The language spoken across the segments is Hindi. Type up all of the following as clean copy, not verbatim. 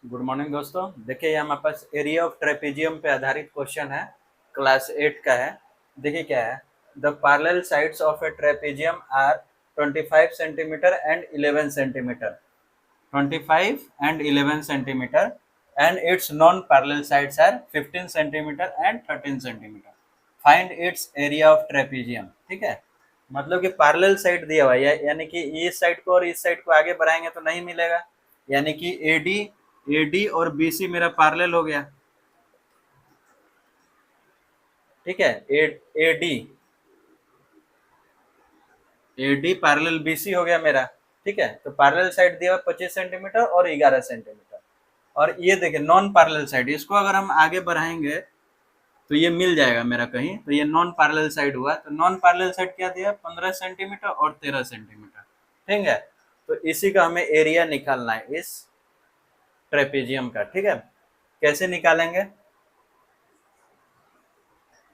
गुड मॉर्निंग दोस्तों। देखिए ये हमारे पास एरिया ऑफ ट्रेपेजियम पे आधारित क्वेश्चन है, क्लास 8 का है। देखिए क्या है, the parallel sides of a trapezium are 25 centimetre and 11 centimetre, 25 and 11 centimetre and its non parallel sides are 15 centimetre and 13 centimetre. Find its area of trapezium. ठीक है, मतलब कि पैरेलल साइड दिया हुआ है, यानी कि इस साइड को और इस साइड को आगे बढ़ाएंगे तो नहीं मिलेगा, यानी कि एडी और बीसी मेरा पैरेलल हो गया। ठीक है, एडी एडी पैरेलल बीसी हो गया मेरा। ठीक है, तो पैरेलल साइड दिया हुआ 25 सेंटीमीटर और 11 सेंटीमीटर। और ये देखिए नॉन पैरेलल साइड, इसको अगर हम आगे बढ़ाएंगे तो ये मिल जाएगा मेरा कहीं, तो ये नॉन पैरेलल साइड हुआ। तो नॉन पैरेलल साइड क्या दिया, 15 सेंटीमीटर और 13 सेंटीमीटर। ठीक है, तो इसी का हमें एरिया निकालना है इस ट्रेपेजियम का। ठीक है, कैसे निकालेंगे,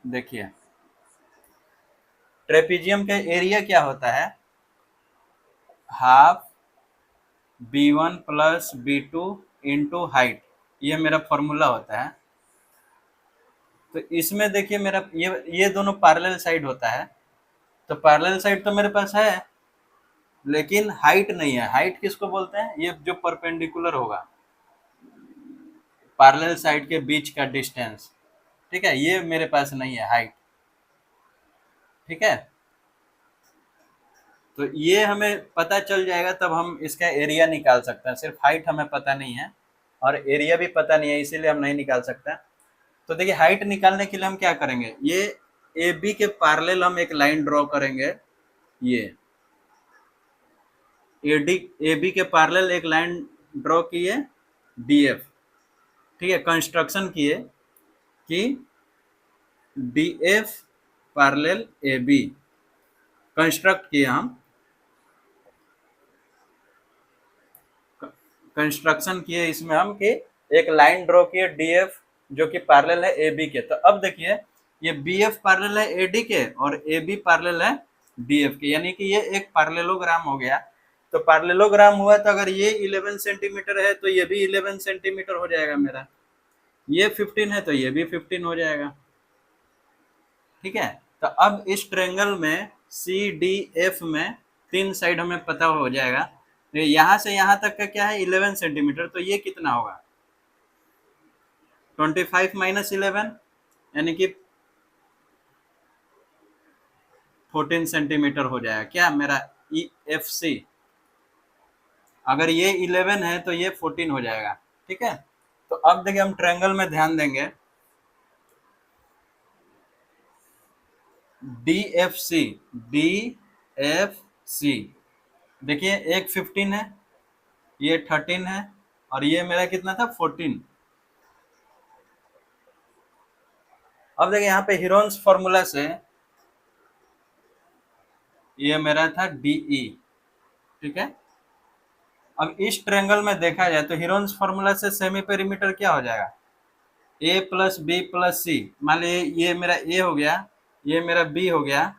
देखिए ट्रेपेजियम का एरिया क्या होता है, half b1 plus b2 into height, ये मेरा फॉर्मूला होता है। तो इसमें देखिए मेरा ये दोनों पैरेलल साइड होता है, तो पैरेलल साइड तो मेरे पास है लेकिन हाइट नहीं है। हाइट किसको बोलते हैं, ये जो परपेंडिकुलर होगा, पैरेलल साइड के बीच का डिस्टेंस। ठीक है, ये मेरे पास नहीं है हाइट। ठीक है, तो ये हमें पता चल जाएगा तब हम इसका एरिया निकाल सकते हैं। सिर्फ हाइट हमें पता नहीं है और एरिया भी पता नहीं है, इसीलिए हम नहीं निकाल सकते। तो देखिए हाइट निकालने के लिए हम क्या करेंगे, ये ए बी के पैरेलल हम एक लाइन ड्रॉ करेंगे। ये ए बी के पैरेलल एक लाइन ड्रॉ किए डी एफ। ठीक है, कंस्ट्रक्शन किए कि D F parallel A B construct किए हम, कंस्ट्रक्शन किए इसमें हम कि एक लाइन ड्रॉ किए डी एफ जो कि पैरेलल है ए बी के। तो अब देखिए ये बी एफ पैरेलल है ए डी के और ए बी पैरेलल है डी एफ के, यानी कि ये एक पैरेललोग्राम हो गया। तो पैरेललोग्राम हुआ तो अगर ये 11 सेंटीमीटर है तो ये भी 11 सेंटीमीटर हो जाएगा मेरा, ये 15 है तो ये भी 15 हो जाएगा। ठीक है, तो अब इस ट्रेंगल में सी डी एफ में तीन साइड हमें पता हो जाएगा। तो यहाँ से यहाँ तक का क्या है 11 सेंटीमीटर, तो ये कितना होगा 25 माइनस 11, यानी कि 14 सेंटीमीटर हो जाएगा क्या मेरा ई एफ सी। अगर ये 11 है तो ये 14 हो जाएगा। ठीक है, तो अब देखिए हम ट्रायंगल में ध्यान देंगे, D F C, D F C, देखिए एक 15 है, ये 13 है और ये मेरा कितना था 14। अब देखिए यहाँ पे हीरोन्स फॉर्मूला से ये मेरा था डीई। ठीक है, अब इस ट्रायंगल में देखा जाए तो हीरोन्स फॉर्मूला से सेमी पेरीमीटर क्या हो जाएगा, ए प्लस बी प्लस सी। मान लीजिए ये मेरा ए हो गया, ये मेरा बी हो गया,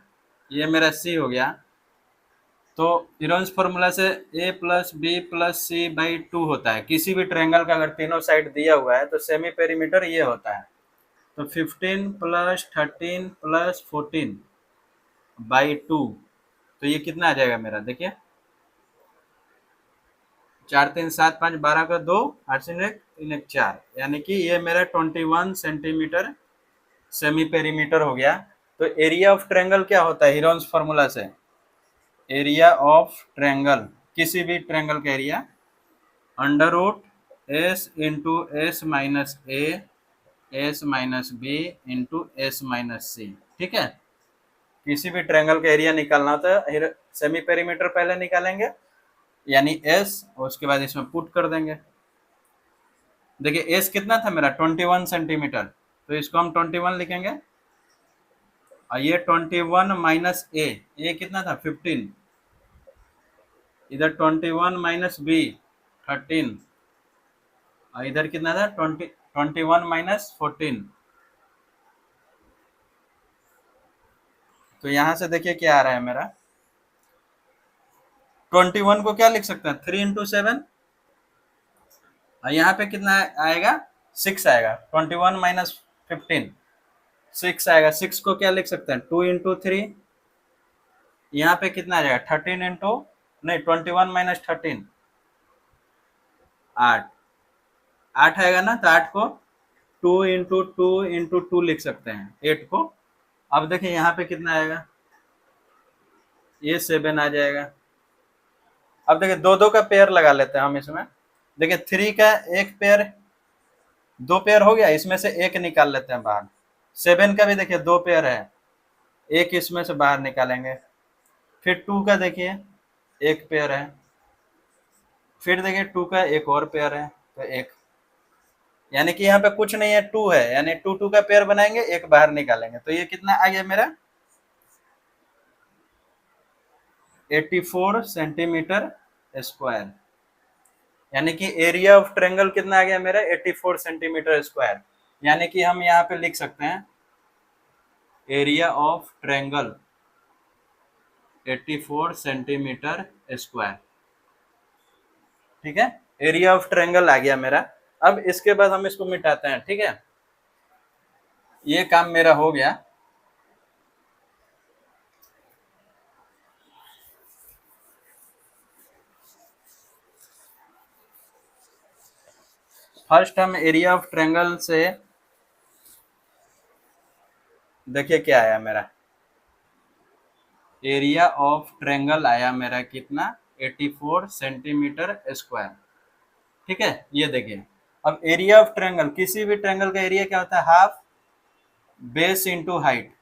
ये मेरा सी हो गया। तो हीरोन्स फॉर्मूला से a plus b plus c by 2 होता है। किसी भी ट्रायंगल का अगर तीनों साइड दिया हुआ है तो सेमी पेरीमीटर ये होता है। तो 15 प्लस 13 प्लस 14 बाई 2, तो ये कितना आ जाएगा मेरा, देखिए 4 3 7 5 12 का 2 8 से 1 3 1 4, यानी कि ये मेरा 21 सेंटीमीटर सेमी पेरीमीटर हो गया। तो एरिया ऑफ ट्रायंगल क्या होता है हीरोन्स फॉर्मूला से, एरिया ऑफ ट्रायंगल, किसी भी ट्रायंगल का area under root s into s minus a s minus b into s minus c. ठीक है, किसी भी ट्रायंगल का एरिया निकालना होता है, सेमी पेरीमीटर पहले निकालेंगे यानी एस, और उसके बाद इसमें पुट कर देंगे। देखिए एस कितना था मेरा 21 सेंटीमीटर, तो इसको हम 21 लिखेंगे और ये 21 माइनस ए कितना था 15, इधर 21 माइनस बी 13 और इधर कितना था 21 माइनस 14। तो यहां से देखिए क्या आ रहा है मेरा, 21 को क्या लिख सकते हैं 3 इंटू 7 और यहाँ पे कितना आएगा, 6 आएगा। 21 माइनस 15 6 आएगा। 6 को क्या लिख सकते हैं, 2 × 3। यहाँ पे कितना आ जाएगा, 13 इंटू, नहीं 21 माइनस 13 8 8 आएगा ना, तो 8 को 2 × 2 लिख सकते हैं 8 को। अब देखिए यहाँ पे कितना आएगा, ये 7 आ जाएगा। अब देखिए दो दो का पेयर लगा लेते हैं हम इसमें। देखिए 3 का एक पेयर, 2 पेयर हो गया, इसमें से एक निकाल लेते हैं बाहर। 7 का भी देखिए 2 पेयर है, एक इसमें से बाहर निकालेंगे। फिर 2 का देखिए एक पेयर है, फिर देखिए 2 का एक और पेयर है, तो एक, यानी कि यहाँ पे कुछ नहीं है, 2 है, यानी 2 2 का पेयर बनाएंगे, एक बाहर निकालेंगे। तो ये कितना आ गया मेरा, 84 सेंटीमीटर स्क्वायर। यानी कि एरिया ऑफ ट्रायंगल कितना आ गया मेरा, 84 सेंटीमीटर स्क्वायर। यानी कि हम यहाँ पे लिख सकते हैं area of triangle 84 centimetre square. ठीक है, एरिया ऑफ ट्रायंगल आ गया मेरा। अब इसके बाद हम इसको मिटाते हैं। ठीक है, ये काम मेरा हो गया। फर्स्ट हम एरिया ऑफ ट्रायंगल से देखिए क्या आया मेरा, एरिया ऑफ ट्रायंगल आया मेरा कितना, 84 सेंटीमीटर स्क्वायर। ठीक है, ये देखिए। अब एरिया ऑफ ट्रायंगल, किसी भी ट्रायंगल का एरिया क्या होता है, हाफ बेस इंटू हाइट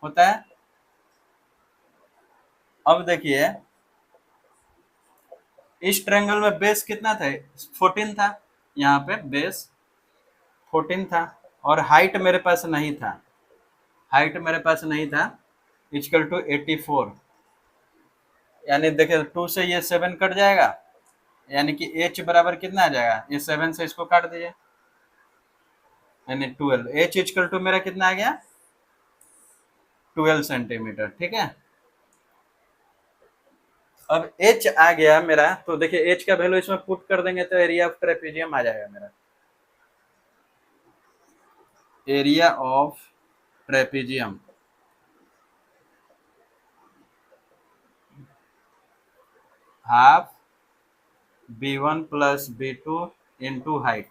होता है। अब देखिए इस ट्रायंगल में बेस कितना था, 14 था, यहाँ पे बेस 14 था, और हाइट मेरे पास नहीं था, हाइट मेरे पास नहीं था, इक्वल टू 84। यानी देखिए 2 से ये 7 कट जाएगा, यानी कि h बराबर कितना आ जाएगा, ये 7 से इसको काट दीजिए, यानी 12। h इक्वल टू मेरा कितना आ गया, 12 सेंटीमीटर। ठीक है, अब h आ गया मेरा, तो देखिए h का वैल्यू इसमें पुट कर देंगे तो एरिया ऑफ ट्रेपेजियम आ जाएगा मेरा। Area of trapezium half b1 plus b2 into height.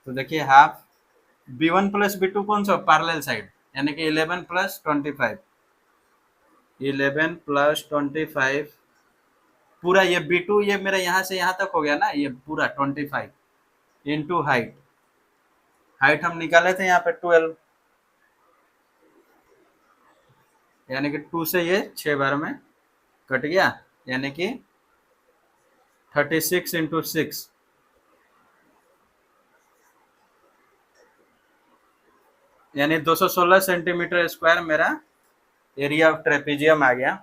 तो देखिए हाफ b1 प्लस b2 कौन सा, पैरेलल साइड, यानी कि 11 प्लस 25, 11 प्लस 25 पूरा, ये b2 ये मेरा यहाँ से यहाँ तक हो गया ना, ये पूरा 25 इंटू हाइट। हाइट हम निकाले थे यहाँ पे 12, यानी कि 2 से ये 6 बार में कट गया, यानी कि 36 इंटू 6, यानी 216 सेंटीमीटर स्क्वायर मेरा एरिया ऑफ ट्रेपेजियम आ गया।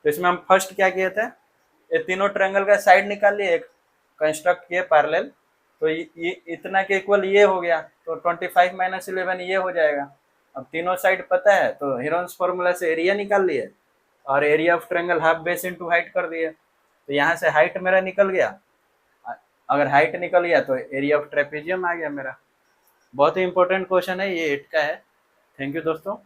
तो इसमें हम फर्स्ट क्या किए थे, ये तीनों ट्रायंगल का साइड निकाल लिए, एक कंस्ट्रक्ट किए पैरेलल, तो ये इतना के इक्वल ये हो गया, तो 25 माइनस 11 ये हो जाएगा। अब तीनों साइड पता है, तो हीरोन्स फॉर्मूला से एरिया निकाल लिए, और area of triangle half base into height कर दिए, तो यहाँ से हाइट मेरा निकल गया। अगर हाइट निकल गया तो एरिया ऑफ ट्रेपेजियम आ गया मेरा। बहुत ही इंपॉर्टेंट क्वेश्चन है ये, 8 का है। थैंक यू दोस्तों।